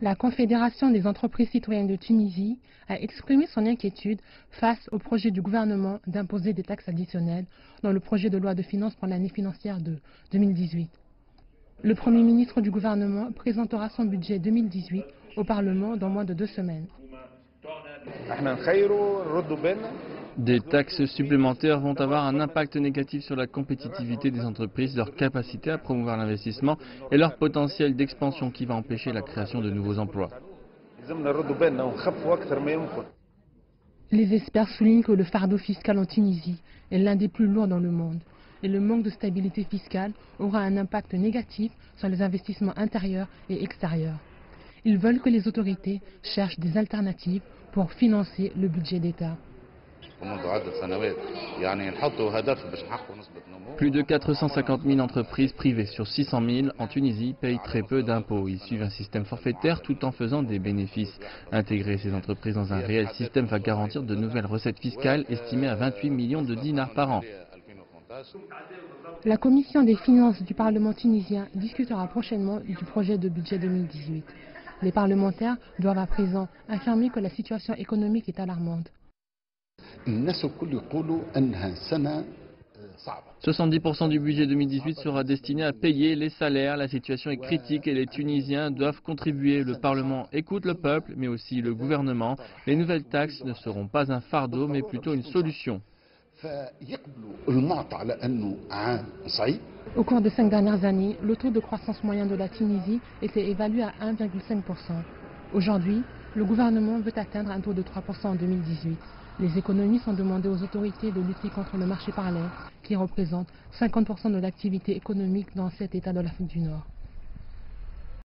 La Confédération des entreprises citoyennes de Tunisie a exprimé son inquiétude face au projet du gouvernement d'imposer des taxes additionnelles dans le projet de loi de finances pour l'année financière de 2018. Le Premier ministre du gouvernement présentera son budget 2018 au Parlement dans moins de 2 semaines. Des taxes supplémentaires vont avoir un impact négatif sur la compétitivité des entreprises, leur capacité à promouvoir l'investissement et leur potentiel d'expansion qui va empêcher la création de nouveaux emplois. Les experts soulignent que le fardeau fiscal en Tunisie est l'un des plus lourds dans le monde et le manque de stabilité fiscale aura un impact négatif sur les investissements intérieurs et extérieurs. Ils veulent que les autorités cherchent des alternatives pour financer le budget d'État. Plus de 450 000 entreprises privées sur 600 000 en Tunisie payent très peu d'impôts. Ils suivent un système forfaitaire tout en faisant des bénéfices. Intégrer ces entreprises dans un réel système va garantir de nouvelles recettes fiscales estimées à 28 millions de dinars par an. La commission des finances du Parlement tunisien discutera prochainement du projet de budget 2018. Les parlementaires doivent à présent affirmer que la situation économique est alarmante. 70% du budget 2018 sera destiné à payer les salaires. La situation est critique et les Tunisiens doivent contribuer. Le Parlement écoute le peuple, mais aussi le gouvernement. Les nouvelles taxes ne seront pas un fardeau, mais plutôt une solution. Au cours des 5 dernières années, le taux de croissance moyen de la Tunisie était évalué à 1,5%. Aujourd'hui, le gouvernement veut atteindre un taux de 3% en 2018. Les économistes ont demandé aux autorités de lutter contre le marché parallèle, qui représente 50% de l'activité économique dans cet État de l'Afrique du Nord.